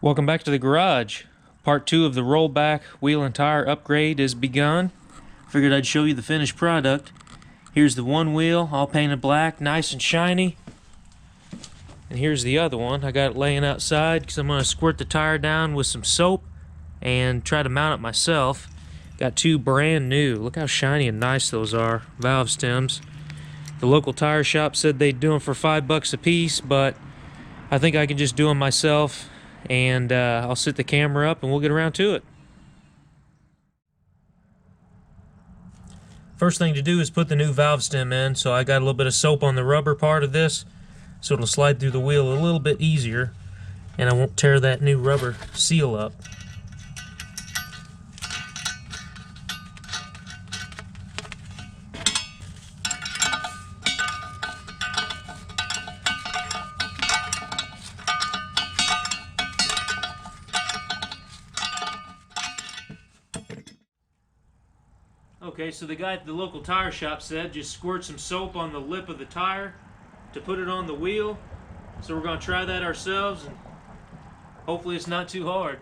Welcome back to the garage. Part 2 of the rollback wheel and tire upgrade is begun. Figured I'd show you the finished product. Here's the one wheel, all painted black, nice and shiny. And here's the other one. I got it laying outside because I'm going to squirt the tire down with some soap and try to mount it myself. Got two brand new, look how shiny and nice those are, valve stems. The local tire shop said they'd do them for $5 a piece, but I think I can just do them myself. And I'll set the camera up and we'll get around to it. First thing to do is put the new valve stem in. So I got a little bit of soap on the rubber part of this so it'll slide through the wheel a little bit easier and I won't tear that new rubber seal up. Okay, so the guy at the local tire shop said just squirt some soap on the lip of the tire to put it on the wheel. So we're going to try that ourselves and hopefully it's not too hard.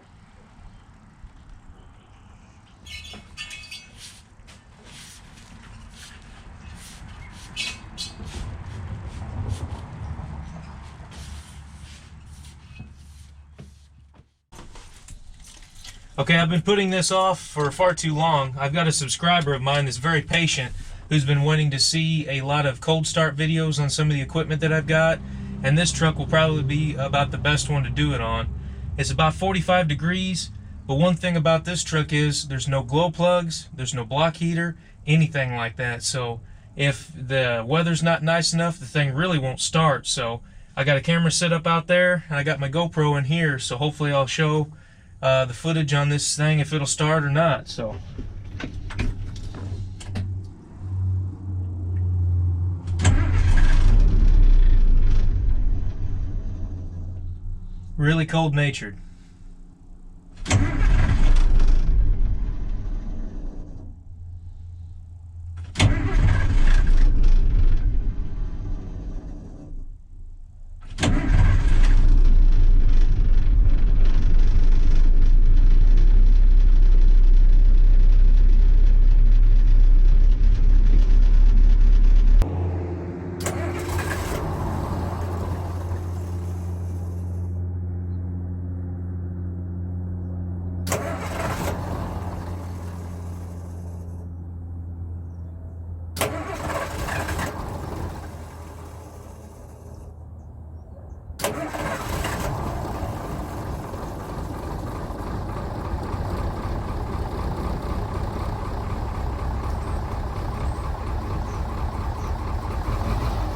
Okay, I've been putting this off for far too long. I've got a subscriber of mine that's very patient who's been wanting to see a lot of cold start videos on some of the equipment that I've got, and this truck will probably be about the best one to do it on. It's about 45 degrees, but one thing about this truck is there's no glow plugs, there's no block heater, anything like that. So if the weather's not nice enough, the thing really won't start. So I got a camera set up out there and I got my GoPro in here, so hopefully I'll show the footage on this thing if it'll start or not. So really cold-natured.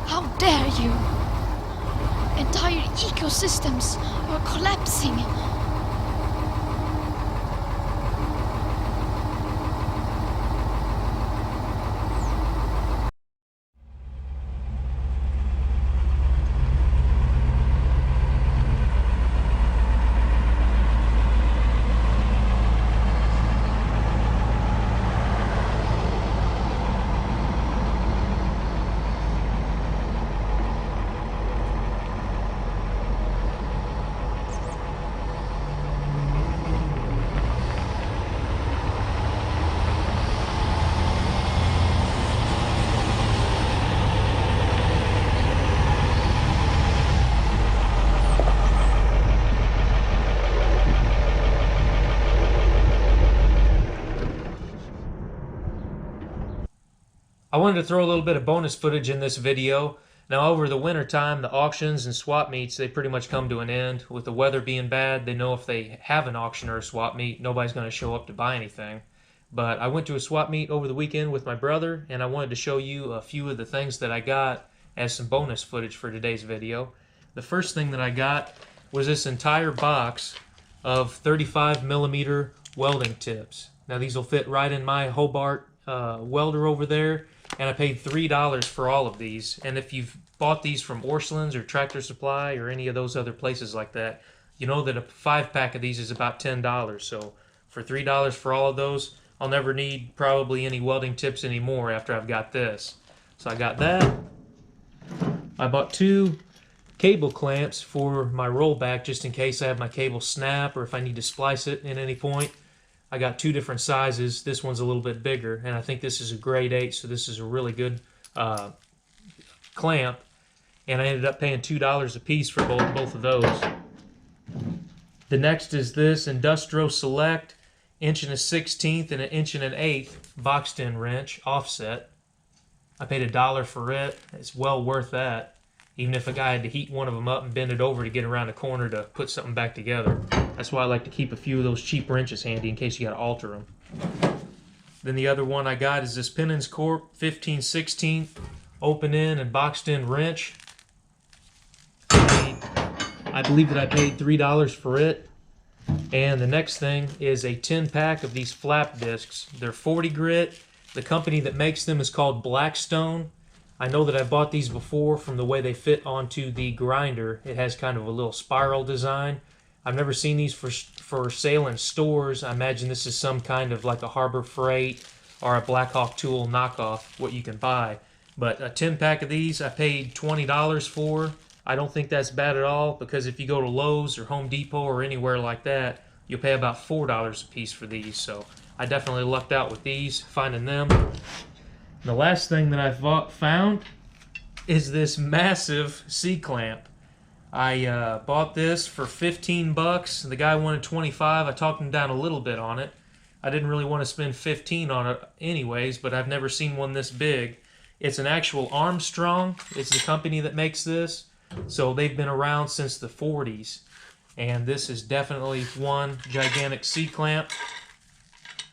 How dare you! Entire ecosystems are collapsing. I wanted to throw a little bit of bonus footage in this video. Now over the winter time, the auctions and swap meets, they pretty much come to an end. With the weather being bad, they know if they have an auction or a swap meet, nobody's going to show up to buy anything. But I went to a swap meet over the weekend with my brother, and I wanted to show you a few of the things that I got as some bonus footage for today's video. The first thing that I got was this entire box of 35mm welding tips. Now these will fit right in my Hobart welder over there. And I paid $3 for all of these. And if you've bought these from Orscheln's or Tractor Supply or any of those other places like that, you know that a 5-pack of these is about $10. So for $3 for all of those, I'll never need probably any welding tips anymore after I've got this. So I got that. I bought two cable clamps for my rollback, just in case I have my cable snap or if I need to splice it at any point. I got 2 different sizes. This one's a little bit bigger, and I think this is a grade 8, so this is a really good clamp. And I ended up paying $2 a piece for both of those. The next is this Industro Select 1 1/16" and 1 1/8" boxed in wrench offset. I paid $1 for it. It's well worth that. Even if a guy had to heat one of them up and bend it over to get around the corner to put something back together. That's why I like to keep a few of those cheap wrenches handy in case you got to alter them. Then the other one I got is this Penance Corp 15/16 open in and boxed in wrench. I believe that I paid $3 for it. And the next thing is a 10-pack of these flap discs. They're 40 grit. The company that makes them is called Blackstone. I know that I bought these before from the way they fit onto the grinder. It has kind of a little spiral design. I've never seen these for sale in stores. I imagine this is some kind of like a Harbor Freight or a Blackhawk Tool knockoff, what you can buy. But a 10-pack of these I paid $20 for. I don't think that's bad at all, because if you go to Lowe's or Home Depot or anywhere like that, you'll pay about $4 a piece for these. So I definitely lucked out with these, finding them. The last thing that I found is this massive C-clamp. I bought this for 15 bucks. The guy wanted 25. I talked him down a little bit on it. I didn't really want to spend 15 on it anyways, but I've never seen one this big. It's an actual Armstrong. It's the company that makes this. So they've been around since the 40s. And this is definitely one gigantic C-clamp.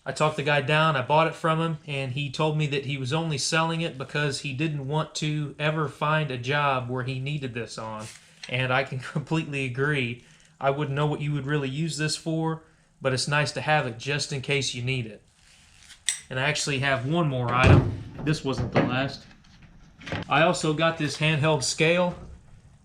I talked the guy down, I bought it from him, and he told me that he was only selling it because he didn't want to ever find a job where he needed this on. And I can completely agree. I wouldn't know what you would really use this for, but it's nice to have it just in case you need it. And I actually have one more item. This wasn't the last. I also got this handheld scale.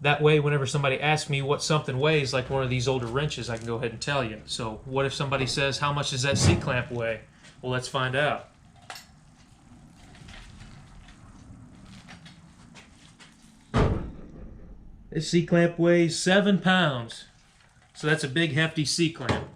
That way, whenever somebody asks me what something weighs, like one of these older wrenches, I can go ahead and tell you. So what if somebody says, how much does that C-clamp weigh? Well, let's find out. This C-clamp weighs 7 pounds. So that's a big, hefty C-clamp.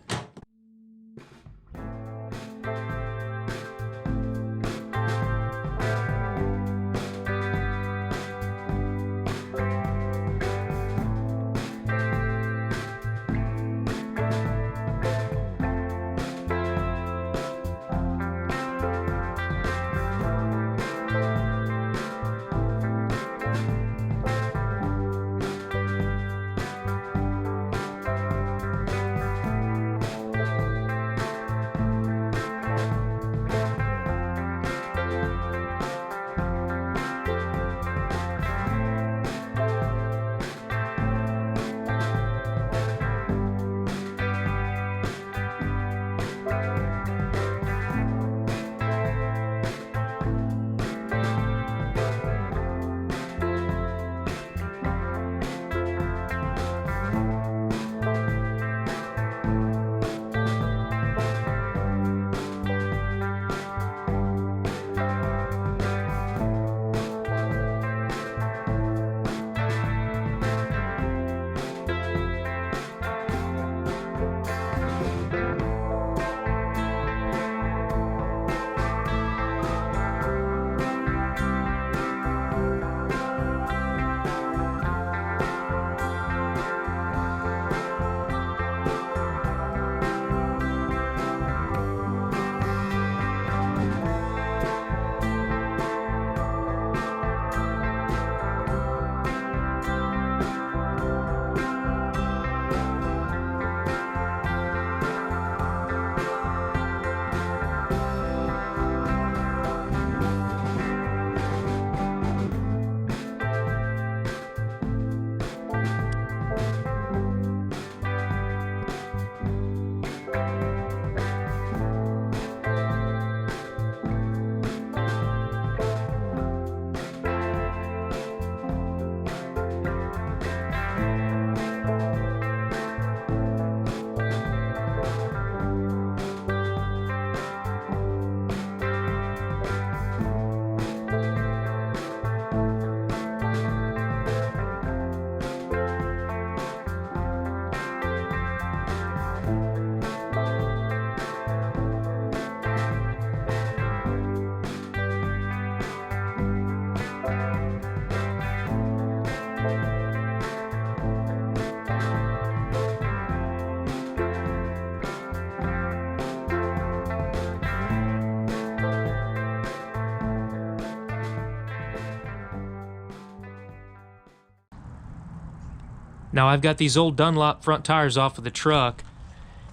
Now I've got these old Dunlop front tires off of the truck.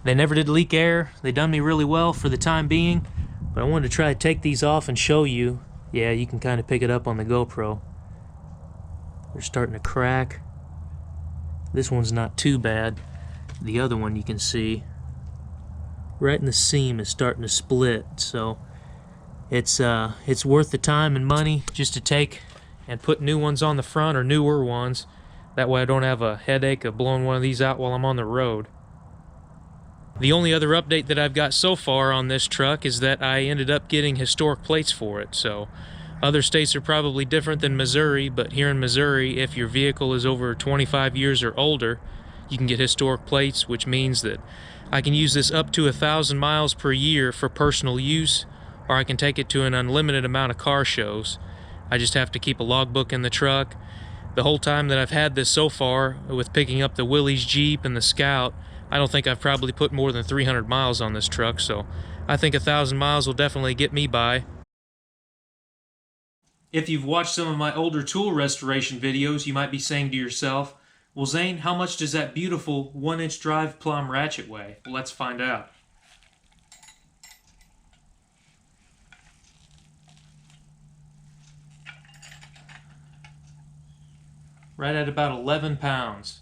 They never did leak air. They done me really well for the time being, but I wanted to try to take these off and show you. Yeah, you can kind of pick it up on the GoPro. They're starting to crack. This one's not too bad. The other one you can see right in the seam is starting to split, so it's worth the time and money just to take and put new ones on the front, or newer ones. That way I don't have a headache of blowing one of these out while I'm on the road. The only other update that I've got so far on this truck is that I ended up getting historic plates for it. So other states are probably different than Missouri, but here in Missouri, if your vehicle is over 25 years or older, you can get historic plates, which means that I can use this up to 1,000 miles per year for personal use, or I can take it to an unlimited amount of car shows. I just have to keep a logbook in the truck. The whole time that I've had this so far, with picking up the Willys Jeep and the Scout, I don't think I've probably put more than 300 miles on this truck, so I think 1,000 miles will definitely get me by. If you've watched some of my older tool restoration videos, you might be saying to yourself, well, Zane, how much does that beautiful 1-inch drive plumb ratchet weigh? Well, let's find out. Right at about 11 pounds.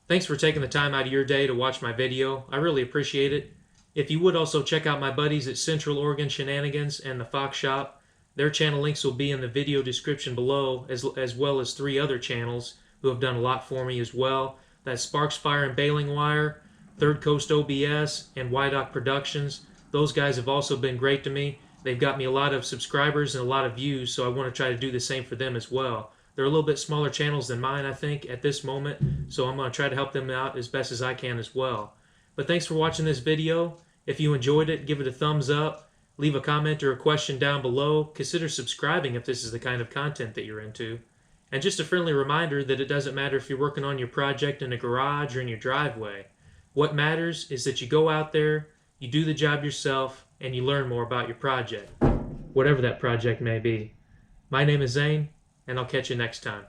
Thanks for taking the time out of your day to watch my video. I really appreciate it. If you would also check out my buddies at Central Oregon Shenanigans and the Fox Shop. Their channel links will be in the video description below, as well as 3 other channels who have done a lot for me as well. That's Sparks Fire and Baling Wire, Third Coast OBS, and YDoc Productions. Those guys have also been great to me. They've got me a lot of subscribers and a lot of views, so I want to try to do the same for them as well. They're a little bit smaller channels than mine, I think, at this moment, so I'm going to try to help them out as best as I can as well. But thanks for watching this video. If you enjoyed it, give it a thumbs up. Leave a comment or a question down below. Consider subscribing if this is the kind of content that you're into. And just a friendly reminder that it doesn't matter if you're working on your project in a garage or in your driveway. What matters is that you go out there, you do the job yourself, and you learn more about your project, whatever that project may be. My name is Zane, and I'll catch you next time.